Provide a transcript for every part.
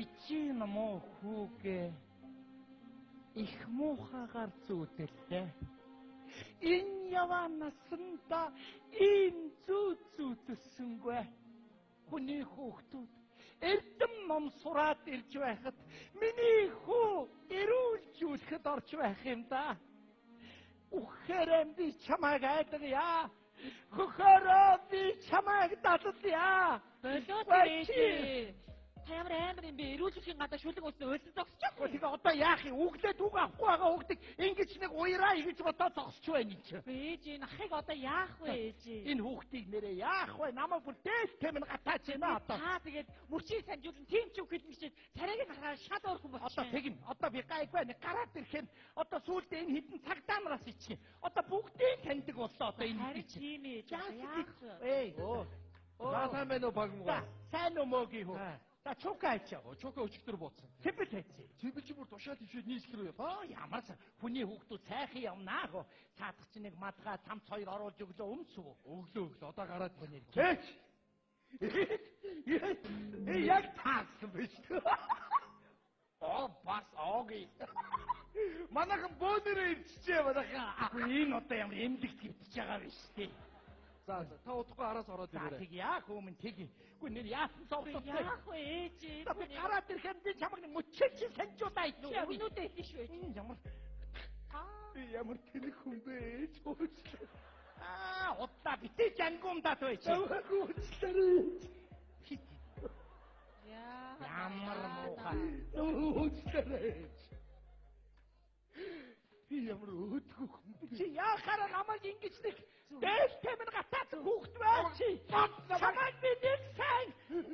Ичи намоо хүүгээ их муухагаар зүүдэллээ. Энэ яваа насанда ийм зүүдэлсэнгүй. Хүний хүүхдүүд эрдэм ном сураад ирж байхад миний хүү эрүүлжүүлэхэд орж байх юм да. Ухээрээ би чамайг айдгая. Хөхөрөө би чамайг дадалъя. Болоо дээ. Та ямар амар юм бэ? Эрүүлжүүлэхийн гадаа шүлэг өснө өсөж зогсчих. Тэгээ одоо яах юм? Үглээд үг авахгүй байгаа хүүхдийг ингэж нэг уяраа ингэж бодоод зогсож байна юм чи. Ээж энэ ахыг одоо яах вэ ээж? Энэ хүүхдийг нэрээ яах вэ? Намайг бүр дээл тэмэн гатаач байна одоо. Та тэгээд мөрчийг санжуулан тийм ч үг хэлнэ гэж царайг гарахаар шал өөрхөн болчих. Одоо тэгнэ. Одоо би гайгүй нэг гараад ирэхэд одоо сүүлдээ энэ хитэн цагдаа нараас ичхий. Одоо бүгдийг таньдаг боллоо одоо энэ харин тийм ээ. Яах вэ? Эй. Сайн байна уу багмгаа? Сайн уу мөгийн хүү? За чукаачаа. Чука өчтөр бууцсан. Цэбэл хайцээ. Цэбэл чи бүр тушаал ишээ нийслэр яа. Ямар хүний хүүхдүүд сайхан явнаа гоо. Цаадах чи нэг мадгаа цамц хоёр оруулж өглөө өмсөв. Өглөө одоо гараад байна. Кэч. Яг таасан биш. Бас ооги. Манайхан бөөнөрөө ирчихээ манайхан. Энэ одоо ямар эмдэгт хөвтөж байгаа биш тий. За та удахгүй араас ороод ирээрэй. Тэг яах юм тэг. Үгүй нэр яасан зовлоо. Яах вэ ээж? Би гараад ирэхэд би чамайг мөчөөч санжуулаа ичээ. Өнөөдөр идэж шүү. Ямар би ямар тэнэг хүн бэ ээж? Удаа битээ жангуумдаад байж. Уучлаарай. Ямар муухай. Уучлаарай. Би ямар өөдгөө хүн бэ? Чи яахаар намайг ингэж нэг дээл тэмэн гатаад хүүхд байж. Чамайг би нэг сайн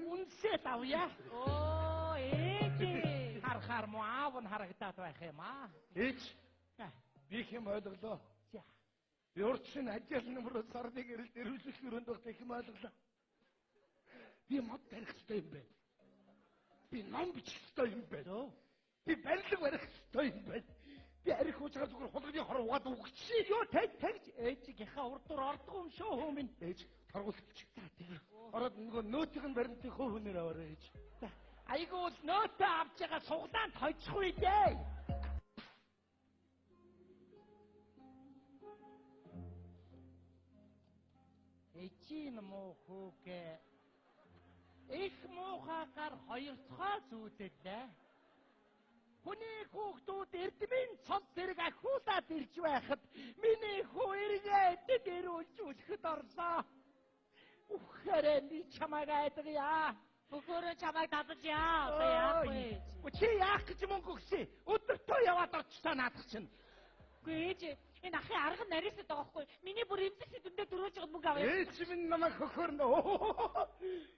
үнсээд авъя. Оо ээж. Харахаар муу аав нь харагдаад байх юм аа. Ээж. Би их юм ойлголоо. Би урдчин ажил нэмрээ сарныг ирэл дэрвүүлэх өрөөнд багт их юм ойлголоо. Би мод тарих хэрэгтэй юм байна. Би ном бичих хэрэгтэй юм байна. Би барилга барих хэрэгтэй юм байна. Би арих уучраа зүгээр хулганы хор угаад өгчихье. Йоо тэгж ээжийнхаа урдуур ордгоо юм шүү хөө минь. Ээж таргуулчих. Ороод нөгөө нөөтийн баримтын хөө хүнээр аваарай ээж. Айгуул нөөтөө авч байгаа суглаанд хожихгүй дээ. Эчин муу хүүгээ их муухагаар хоёр цаа зүүдэлээ. Хүний хүүхдүүд эрдмийн цол зэрэг ахиулаад ирж байхад миний хүү эргээд дэрүүлжүүлэхэд орлоо. Ухаарэ би чамайг айдгая. Хөхөрөө чамайг дадалъя. Одоо яах вэ? Чи яах гэж мөнгө өгсөй? Өдөртөө яваад очсоо наадах чинь. Үгүй ээж энэ ахын арга нарийсад байгаа хгүй. Миний бүр эмзэг сэдвэндээ дөрөөж байгаа мөнгө авъя. Ээж минь намайг хөхөрнө.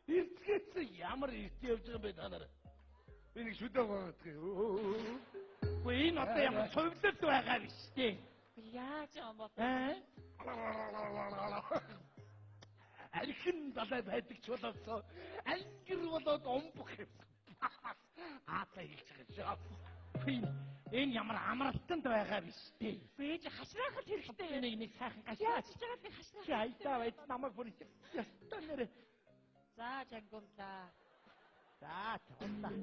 Ирцгээц ямар ирт явж байгаа бэ та нар? Би нэг шүдэ байгаадаг. Үгүй энэ одоо ямар цовдлол байгаа биш дээ. Яаж юм бол? Архин далай байдаг ч болоосоо ангир болоод омбох юм. Аата хэлж байгаа шүү. Энэ ямар амралтанд байгаа биш дээ. Бэж хашраахад хэрэгтэй. Нэг сайхан гашраач. Яаж чагаад би хашраах. Чи айдаа байд намайг бүр ястаа нэрэ. За жангумлаа. За тохоллаа.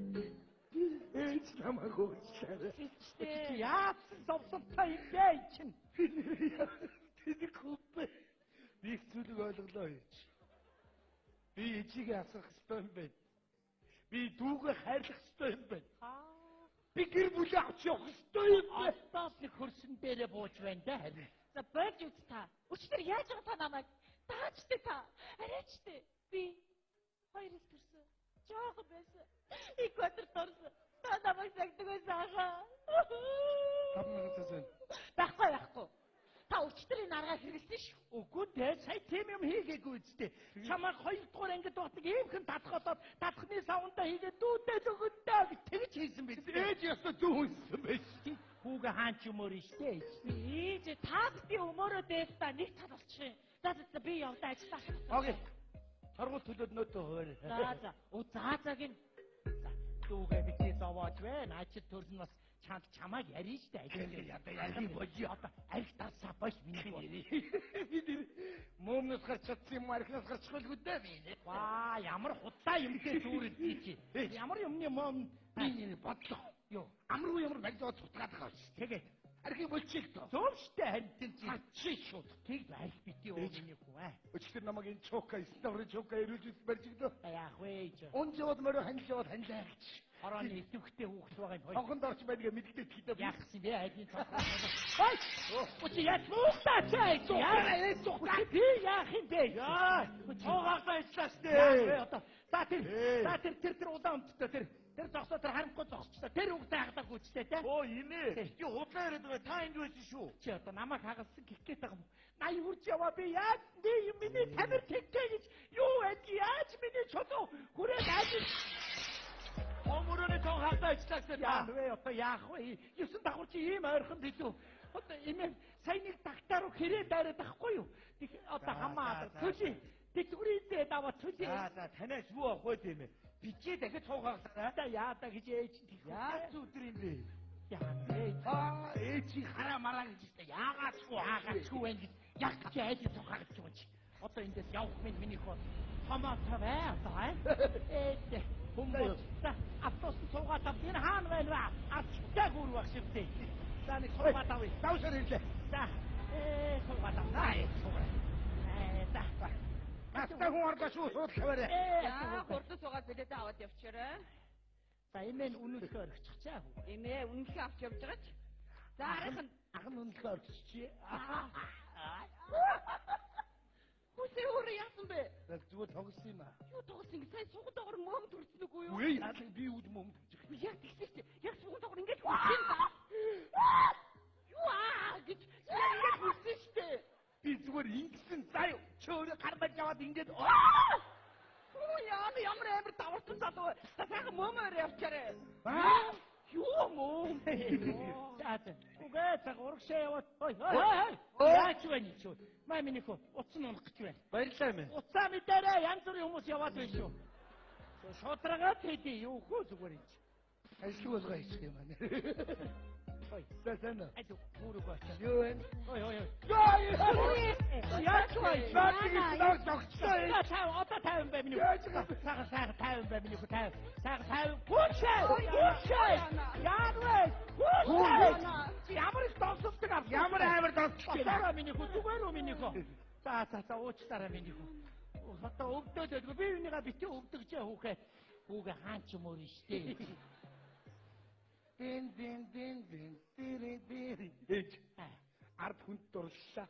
Ээж намайг уучлаарай. Чи яасан зовсонтой юм бэ чинь? Тэний хөпэ. Би их зүйлийг ойлголоо ээж. Би ээжийг асах ёстой юм байна. Би дүүгээ хайрлах ёстой юм байна. Би гэр бүлээ авч явах ёстой юм байна. Алтаас нэг хөрсөн дээрээ бууж байна да харин. За болж үз та. Өчтөр яаж байгаа та намайг? Таачтай та. Арайчтай. Би хоёрыг төрсөн. Жохон байсан. Экватор торсон. Та намайг сагдаг байсан аа. 5,000 тасаа. Байхгүй. Та өчтөр энэ аргаа хэрэглэсэн шүү. Үгүй дээ, сая тийм юм хийгээгүй үстэй. Чамайг 2 дугаар ангид багтаг иймхэн татхолоод татхны савндаа хийгээд дүүдээд өгөндөө гэж тэгж хийсэн биз. Ээж ястаа зүүнсэн байж. Хүүгээ хаач юмөр штэ. Ээж та би өмөрөө дээс та нэг тал болчих юм. За би явдаа ажиллаа. Окей. Харгуул төлөөд нөтөө хойр. За. О заагийн. Дүүгээ битээ зовоож байна. Ажил төрн бас чамд чамайг ярина штэ ажил. Одоо яли болио. Одоо арх дарсаа бош миний. Бид мөмнөс гарч чадсан юм архнаас гарчихгүй дээ би. Ваа ямар худлаа юмтэй зүүрэл чи. Ямар юмны мом би бодлоо. Юу? Амруу ямар барилгаа цутгаад байгаа ш. Тэгээ архи болчих тоо. зөв штэ харин чи. Чи шууд. Тэг арх бити өөний хүү. Өчтөр намайг энэ чока ставрын чока ирүүлж барьчихдоо. Яах вэ? Унжууд мөрө ханжууд ханлаач. Хорооны идэвхтэй хүүхэд байгаа юм. Хонхонд орч байдгаа мэддэг тэгээд Яах юм бэ? Хайдын цогцоо. Хой! Үгүй яа муухтаа чай. Яа цогцоо. Би яах юм бэ? яа цоогоосоо ичлаа штэ. Одоо тэр удаан өмттэй тэр зогсоо тэр харамгүй зогсчихлаа. Тэр хүүхдээ хагдаг үстэй те. Оо инээ. Чи худлаа яриад байгаа та энд байсан шүү. Чи одоо намайг хагалсан гих гээд байгаа юм. Наа хурж яваа би яаж би миний тамир тэгтэй гэж юу яд яаж миний чулуу хүрээд ажил Омөрөний цог хатаа ичлаа. Яах вэ? Одоо яах вэ? 9 давхар чи ийм ойрхон билүү. Одоо имэн саяны тагтаа руу хэрэг дайраад байхгүй юу? Одоо хамаа төли тэтгэврийдээ даваа төли. За танаас юу авах вэ тийм ээ? Бичээ дахиж цуугааглаа. Одоо яадаа гэж ээж тийх. Яаж өдөр юм бэ? Яа Ээжи хараа мараа гэж хэлээ. яагаачгүй байна гэж яг чи ээж цугаагч юм чи. Одоо эндээс явах миний хөө томаатаа бай. Ээж хүмүүс автобус цугаад энэ хаана байна вэ? Арчтай гүрвах шивтэй. За нэг цугаад авъя. Давшаар ирлээ. За цугаад авъя. За. Хатаа хүн ордоо шүү суудлаваарэ. Хурдан суугаад билет аваад явчихаарай. За эмээ үнэлгээ орчихчаа. Эмээ үнэлгээ авч явж байгаа ч. За ах нь үнэлгээ орчихчээ. Хүсээ өөр яасан бэ? Зүгээр тоглосон юм аа. Юу тоглосон ингэ сайн сугадгаар мөм төрсөн үгүй юу? Үгүй яалаа би үд мөм төрчих. Яг тэгсэн чинь яг сугадгаар ингэж хүссэн та. Юу гэж яг хүссэн штэ. Би зүгээр ингэсэн заяа. Чи өөрөө гарбаж яваад ингэж Оо ямар амар даварсан залуу. Та сайхан мөмөр явчаарэ. Юу мөм? Угээ цаг урагшаа яваад. Яач вэ чи? Маа миний хөө утас нь унах гэж байна. баярлалаа юм. Уцаа мэдээрээ янз бүрийн хүмүүс яваад байна шүү. Шудрага тэдий юу хөө зүгээр юм чи. Ажил болгоо хийх юм аа. Ой, Сэсэн. айду бүрэг очоо. Юу вэ? Ой. Яач вэ? Баатиг тогтсон. Одоо 50 бай миний. Сага 50 бай миний хөө 50. Сага 50. Гүшээ. Яаг вэ? Гүшээ. Ямар их донсолдог ав. Ямар амар донсолдог. Сага миний хөө зүгээр үү миний хөө. За уучлаарай миний хөө. Одоо өвдөөд би юуныга битээ өвдөгчээ хүүхээ. Хүүгээ хаан ч юм уу штэ. Дин. Ард хүнд дурлаа.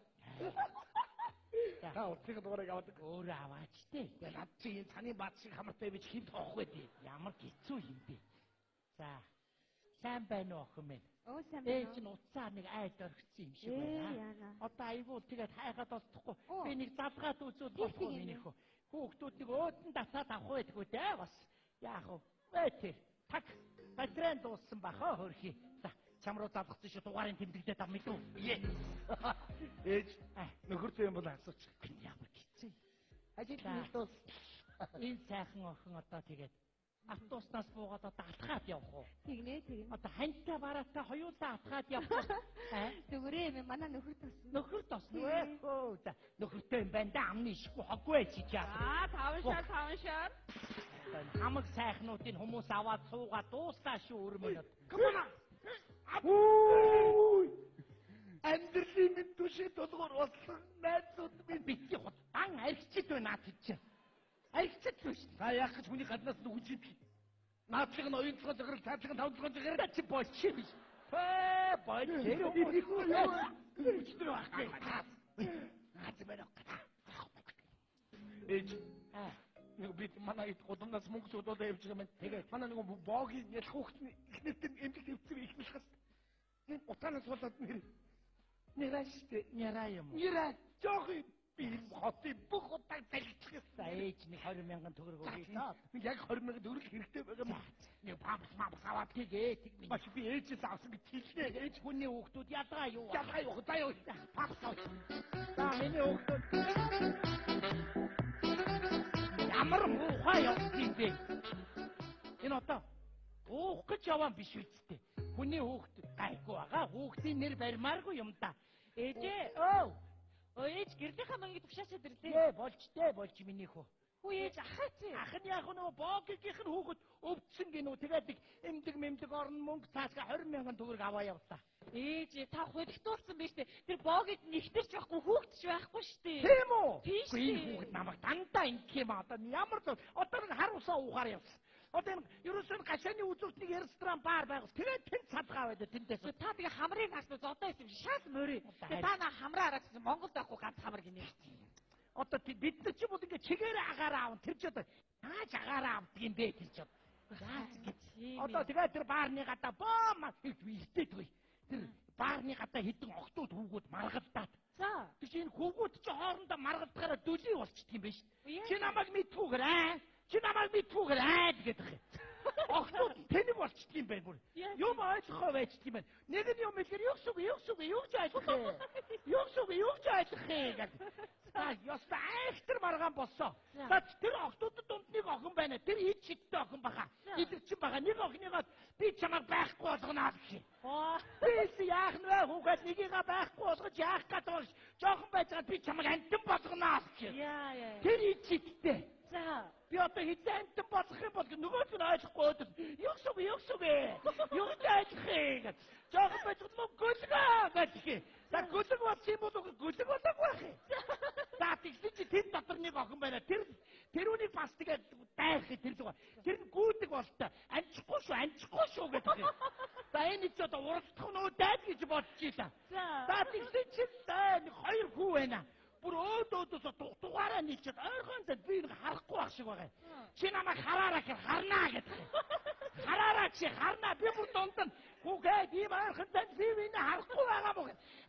Та утсыг дуурайг аваад өөр аваач тий. над чи энэ цаны баат шиг хамартай бич хин тоохгүй дээ. Ямар хэцүү юм бэ. За. Сайн байна уу охин минь? Оо сайн байна. Ээж нь уцаа нэг айд орхисон юм шиг байна. Одоо айвуу тэгээд хайгаад олдохгүй. Би нэг залгаад үзүүл болохгүй миний хөө. Хүүхдүүдийг өөдөн дасаад авах байдгүй дээ бас. Яах вэ? Тэр таг батрын дууссан бахаа хөрхи. За чам руу залгацсан шүү дугаарын тэмдэгдээд ав мэдүү. Ээж нөхөр зэм бол асууч. Ямар хэцүү. Ажил хэлдэл. Энэ сайхан охин одоо тэгээд автобуснаас буугаад одоо атгаад явах уу? Тэгнэ. Одоо ханьтай бараатай хоёулаа атгаад явах. Зүгээрээ манай нөхөр тасна. Нөхөр тосна вэ? Оо за нөхөртэй юм байна да амны ишгүй хоггүй чи чаа. 5 шар. Хамаг сайхнуудын хүмүүс аваад суугаад дууслаа шүү өрмөнөд. Come on. Ой! Амьдралын минь түшээ толгоор болсон. Найзууд минь бити худаан архичд байна наад чи. Архичд шүү. Та яах гэж хүний гаднаас нь үжид. Наадлыг нь оюун цогц захирал, цаадлыг нь тавдлыг захирал чи болчих биш. Бой тэр үчтэр байхгүй. Наац мэнэ. Ээж нэг бид манай гудамнаас мөнгө суудаад явж байгаа юм. Тэгээд манай нэг боогийн ялах хүүхдний ихнэртэй эмгэл өвцөг ихнэх хас. Нэг утаанаас болоод нэраштэй няраа юм. Нэраа жоох би хотын бүх утааг залгичих. За ээж нэг 20,000 төгрөг өгье таа. Яг 20,000 төгрөг хэрэгтэй байгаа юм. Нэг пампс аваад тэгээ тэг Бач би ээжээс авсан гэж хэлнэ. ээж хүний хүүхдүүд ядгаа юу? Ядгаа юу? Заяа пампс авах. За миний хүүхдүүд ямар муухай явдсан бэ? Энэ одоо уух гэж яваа биш үсттэй. Хүний хүүхд гайгүй байгаа. Хүүхдийн нэр барьмааргүй юм да. Ээжээ. Оо. Ээж гэрлийнхаа мангыг тушаасаад ирлээ. Болж миний хөө. Хүү ээж ахаач. Ах нь яг нөгөө боогийнхын хүүхэд өвдсөн гинүү. Тэгээд эмдэг орон мөнгө цаашгаа 20,000 төгрөг аваа явлаа. Ээж та хөлтүүлсэн биз дээ. Тэр боогд нэгтэрч байхгүй хүүхдч байхгүй штэ. Тийм үү? Тийш Энэ хүүхэд намайг дандаа ингэх юм одоо ямар ч одоо нэг хар усаа ухаар явсан. Одоо энэ ерөөсөн гашааны үзүүлтний ресторан бар байгуул. Тэгээд тэн цадгаа байдаг тэндээс. Та тэгээ хамрыг хаснаа зодоо юм шаас мөрий. Тэгээ та на хамраа аргачихсан Монголд авахгүй ганц хамар гинэ. Одоо бид нар ч юм уу ингэ чигээр агаараа аав. Тэр ч одоо яаж агаараа авдаг юм бэ тэр ч одоо. Яаж гэж юм. Одоо тэгээд тэр баарны гадаа бом ихтэй тгүй. Тэр баарны гадаа хитэн охтууд хүүгүүд маргалдаад. За. Тэр чинь хүүгүүд ч хоорондоо маргалдахаараа дүлий болчихд юм биш. Яа. Чи намайг мэдвүүгэр аа? Чи намайг мэдвүүгэр аа гэдэг. Охтууд тэнэг болчихд юм байна бүр. Юм ойлгохоо байцд юм байна. Нэг нь юм хэлэр юу ч ойлгох юм. Юу ч ойлгох юм гэдэг. Яста айхтар маргаан болсон. За тэр охтуудад дунд нэг охин байна. Тэр ид шидтэй охин баха. Идэрчин баха. Нэг охиныгоо би чамайг байхгүй болгоно гэх. Би яах вэ? Хүүхэд нэгийгээ байхгүй болгож яах гэдэг. Жохон байж байгаа би чамайг антан болгоно гэх. Яа. Тэр ид шидтэй. За. Би одоо хэзээ антан болгох юм бол нөгөөд нь ойлгохгүй өдөр. Юу ч ойлгох юм. Жохон байж байгаа гөлгөө гэх. За гөлөг болсон юм бол гөлөг болоог байх. За тэгсэн чи тэр дотор нэг охин байна. Тэр үнийг бас тэгээд дайх тэр зүгээр. Тэр нь гүйдэг болтой. Анчихгүй шүү гэдэг. За энэ ч одоо уралдах нөө дайд гэж бодчихлаа. За тэгсэн чи нэг хоёр хүү байна. Бүр өөдөөс дугаараа нийлчихэд ойрхон зад би нэг харахгүй байх шиг байгаа. Чи намайг хараараа гэхээр харнаа гэдэг. Хараараа чи харнаа би бүр дунд нь хүүгээд ийм ойрхон зад би энэ харахгүй байгаа мó.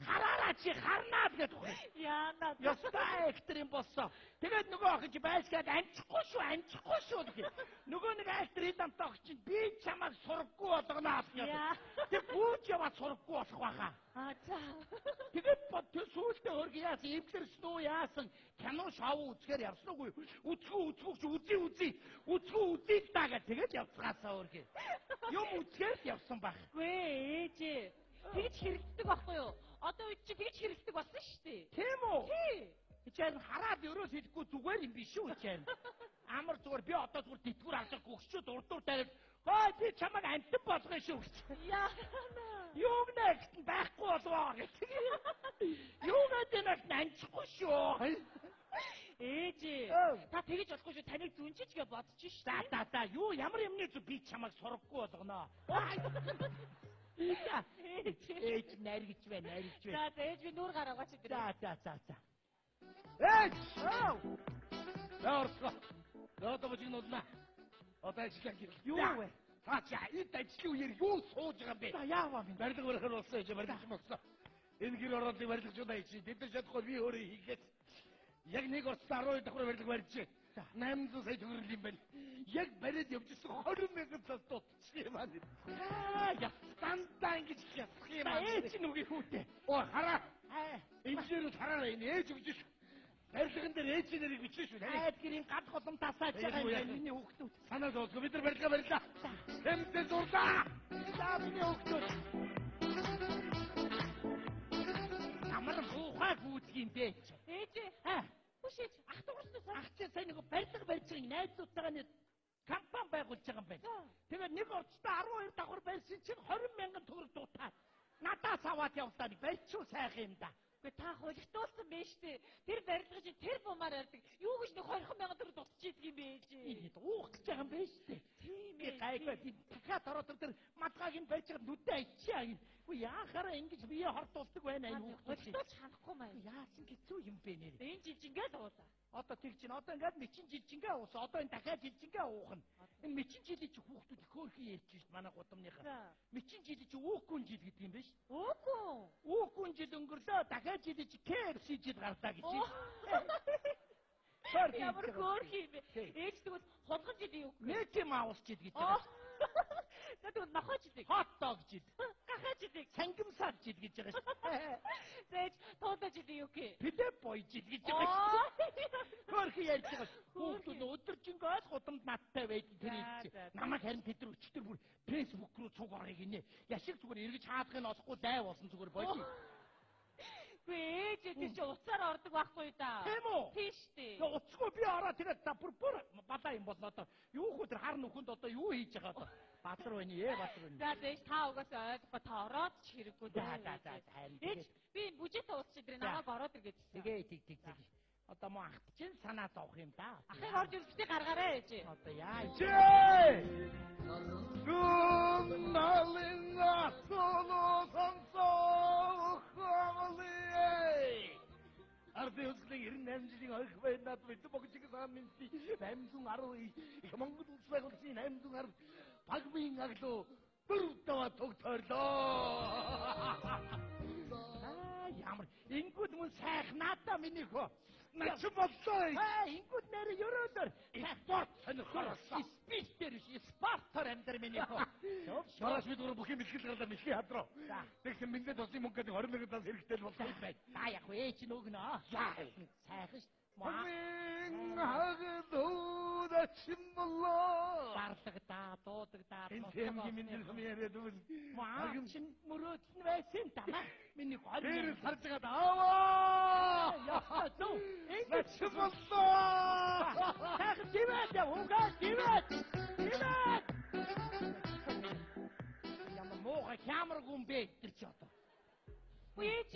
Хараараа чи харнаа гэдэг. Яана. Ястаа актер юм болсон. Тэгээд нөгөө охин чи байсгаад анчихгүй шүү гэх. Нөгөө нэг актрийн дамтаа охин чинь би чамайг сурахгүй болгоно асна. Тэг бүүж яваад сурахгүй болох байхаа. За. Тэгээд тэр сүүлдээ хөрг яасан эвлэрсэн үү яасан кино шоу үзгээр явсан уу? Үзээ таа гэж тэгээд явцгаасаа хөрг. Юм үзгээр явсан байх. Гүй ээж. Тэгж хэрэглэдэг байхгүй юу? Одоо үуч чи тэгж хэрэглэдэг болсон шүү дээ. Тийм үү? Тий. Ичээн хараад өрөөс хэлэхгүй зүгээр юм биш үү ичээн. Амар зүгээр би одоо зүгээр тэтгэвэр авчих гөгчөд урдуур тавиад хой би чамайг антан болгоно шүү гэж. Яана. Юу нэгт байхгүй болвоо гэж. Юу нэгт анчихгүй шүү. Ээж. Та тэгэж болохгүй шүү. Таныг зүнчиж гэж бодчих шүү. За юу ямар юмны зү би чамайг сурахгүй болгоно. Ээж наригч байна. За ээж би нүүр гараагач дээр. За. Ээж! Яарсаа. Одоо бочиг нудлаа. Одоо ажиллах гэх юу вэ? Цаачаа эд ажлын үеэр юу сууж байгаа бэ? За яаваа минь барилга барихаар болсон гэж барилгаж болсон. Энэ гэр ороолыг барилгачудаа хийж тэд нар чадахгүй би өөрөө хийгээд яг нэг орцсон 12 давхар барилга барьж 800 сая төгрөг юм байна. Яг бариад явжсэн 20,000 цас дутчих юм аа. Ястандаа ингэж ясах юм аа. Ээж нүгийн хүүтэй. Оо хараа. Инженерүүд хараараа энэ ээж өгч шүү. Барилган дээр ээж нэрийг бичсэн шүү. Айд гэрийн гад голом тасааж байгаа юм байна. Миний хүүхдүүд. Санаа зовсго бид нар барилга барилаа. Тэмцээ зурлаа. За миний хүүхдүүд. Амар буухай гүйтгэн дээ. Ээж. Хүшээж ах дурстай сан. Ах чинь сайн нэг барилга барьж байгаа найзуудтайгаа нэг компани байгуулж байгаа юм байна. Тэгээд нэг орчтой 12 давхар барьсан чинь 20,000 төгрөг дутаад надаас аваад явлаа. Барьчуу сайхан юм да. Гэхдээ та хөлтүүлсэн байж тээ. Тэр барилга чинь тэр бумаар ярьдаг. Юу гэж нэг 20,000 төгрөг дутчихийдэг юм бэ ээж. Энэ уухч байгаа юм байж тээ. Тийм ээ. Гайгүй дахиад ороод тэр матгагийн байж байгаа нүдээ ичээ. Үгүй яахаараа ингэж бие хортуулдаг байна энэ хүүхдүүд. Хөлтүүлж ханахгүй маа. Яасан хэцүү юм бэ нэр. Энэ жижингээ дуулаа. Одоо тэг чинь одоо ингээд мэчин жижингээ уусаа. Одоо энэ дахиад жижингээ уухна. Энэ мэчин жилийн чи хүүхдүүд их хөөрхөн ярьж шít манай гудамныхаа. Мэчин жилийн чи үукүн жил гэдэг юм биш? Үукүн жил өнгөрлөө дахиад жилийн чи KFC жил гарлаа гэж. Ямар хөөрхөн юм бэ? Ээж тэгвэл хулган жил юу? Микки Маус жил гэж. Тэгвэл нохоо жил. Hot dog жил. Ахаач Сангимсаад жил гэж байгаа шүү. Зэж туудаж идэх юу гээ? Пидэ бой жил гэж байгаа шүү. Хөрх ярьж байгаа. Хүүхдүүд өдөржингөөс гудамд надтай байж тэр хэлж. Намайг харин тэд нар өчтөр бүр фэйсбુક руу цуг орё гинэ. Яшиг зүгээр эргэж хаадахыг олохгүй дай болсон зүгээр боёо. Ээж тэр чи уцаар ордог байхгүй да. Тийм үү? Тийш дээ. Уцгүй би ороо тэгээд бүр балаа юм болно одоо. Юу хөө тэр хар нүхэнд одоо юу хийж байгаа одоо. Баатар байна ээ, баатар байна. За зэж та угаасаа ойлгохгүй та ороод ч хэрэггүй дээ. За. Ээж би бүжит уучих дээр намайг ороод иргэдсэн. Тэгээ тэг. Одоо муу ахт чинь санаа зовх юм да. Ахыг орж ирсдээ гаргаарай ээж. Одоо яа. Жээ! Гүн налина соло сонсоо хавли. Ардиусгийн 98 жилийн ойх байнад бид богжиг саминси 812 их Монгол улс байгуулсан 810 пагмын аглуу дөрвдөө тогтоорлоо. Ямар ингүүд мөн сайхнаата миний хөө. Нач боллоо. Ингүүд нэр ерөөнөр спорт сонирхолтой. Спортер спортер амдэр миний хөө. Мараш бид гөр бүх юм ихэл гараад мэлхий хадраа. Тэгсэн миндээ тосын мөнгөд 20 тал хэрэгтэй болсон юм байна. За яг ээ чи нөгнө. Сайхан ш. Мэн хагадууд ачимлоо. Барлагдаа, дуудагдаа. Энэ тийм миний хүмүүрээ дүүл. Маа чин мөрөөдсөн байсан тамаа. Миний гол нэр харж байгаа аваа. Яа туу. Ачимлоо. Сайхан дивэд угаа дивэд. Ямар мууга камер гүмбэ тэр чи одоо. Ээж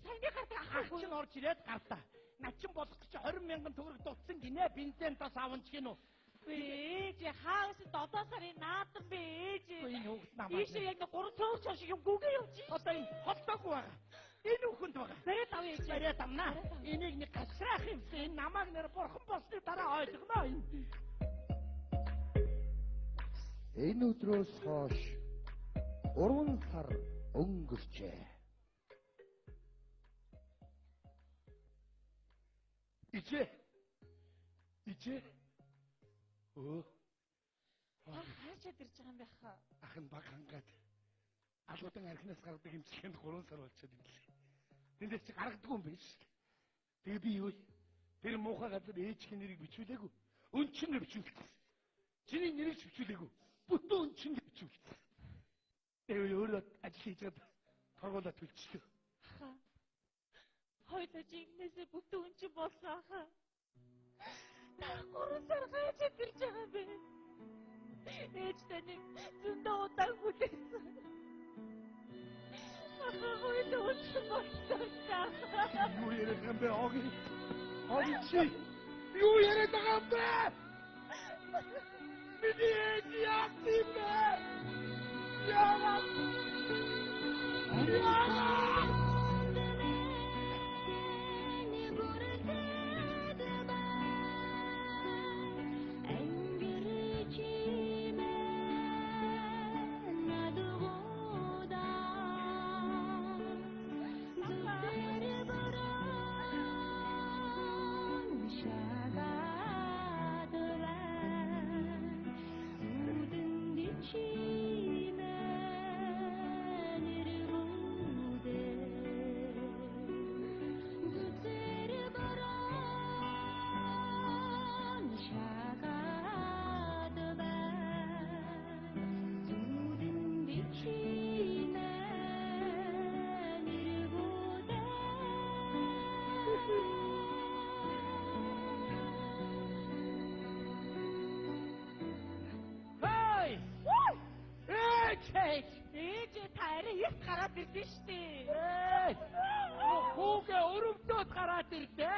саний гартаа ахаач нь орж ирээд гартаа. Начин болох гэж 20,000 төгрөг дутсан гинэ бензин тас аван ч гинөө. Ээж хаус 7 сарын наадам бэ ээж. Энэ хүүхд намаа. Ийш яг 3 цөөр шиг юм гүгээ юм чи. Одоо энэ холтоогүй байгаа. Энэ хүүхэнд байгаа. Бариад авъя ээж. Бариад амнаа. Энийг нэг гасраах юмсан. Энэ намааг нэр бурхан болсны дараа ойлгоно. Энэ өдрөөс хойш 3 сар өнгөрчээ. Ичээ. Оо. Хаач ирж байгаа юм бэ хаа? Ахын баг хангаад. Алуудан архинаас гардаг юмчихэд 3 сар болчиход юм лээ. Тэндээс чи гаргадгүй юм биш. Тэгээ би юу? Тэр муухай газар ээжхийн нэрийг бичүүлээгүй. Өнчнөр бичүүлсэн. Чиний нэрийг бичүүлээгүй. Бүтэн өнчнөр бичүүлсэн. Тэгээ өөрөө ажил хийж байгаа торгуулаа төлчихлөө. Хоёулаа жигнэсээ бүтэн өнчн болсон хаа. 3 сар хаач ирж байгаа юм бэ? Ээж таны зөндөө удаан хүлээсэн. Хоёулаа өнчн болсон. Юу яриад байгаа юм бэ? Оги чи юу яриад байгаа юм бэ? Миний ээж яатив бэ? Яа! Ээж таараа их гараад ирдэ штэ. Хүүгээ өрөвдөд гараад ирдэ.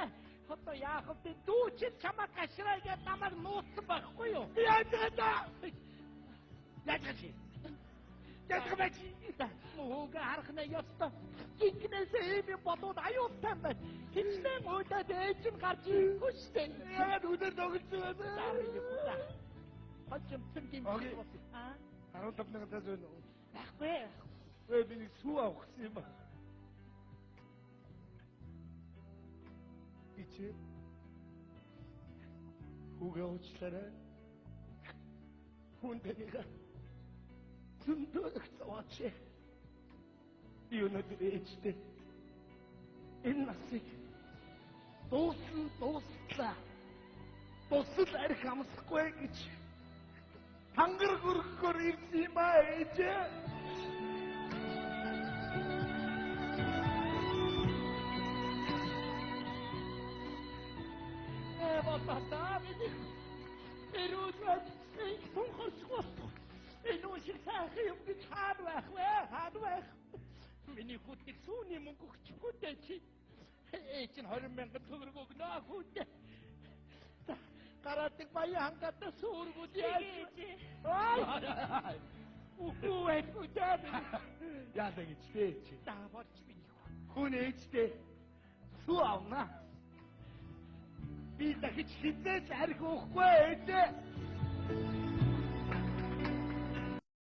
Одоо яах вэ? Дүү чи чамаа гашраа гэж намайг нууцсан байхгүй юу? Яаж байгаа? Яаж байгаа? Хүүгээ харахна ёстой. Гингнэсээ ийм болоод аюултай байна. Хичнээн уйлаад ээж нь гарч ирэхгүй штэ. Яагаад өдөр догдсон бэ? Хачим цэнгийн болсон. 15 тас байна уу? Байхгүй. Би нэг сүү авахсан юм ба. Ичээ. Хүүгээ уучлаарай. Хүндэнийга зөндөө их зовооч. Би өнөөдөр ээжтэй энэ насыг дуустлаа. Тусал арх амсахгүй гэж хангар хөргөхөөр ирсэн юм аа ээжээ. Батаа миний эрүүл их сонхорсгоо. Энэ шиг сайхан юм гэж хаад байх. Миний хүүхдийг сүүний мөнгө өгчихгүй дээ чи. Ээж нь 20,000 төгрөг өгнө хүүхдээ. Гараадаг баян хангалттай сүргүүд яаж. Үгүй ээ. Яадаг ичтэй чи. Дааварч миний Хүн ээжтэй сүү авна. Би дахиж хизээж арх уухгүй ээжээ.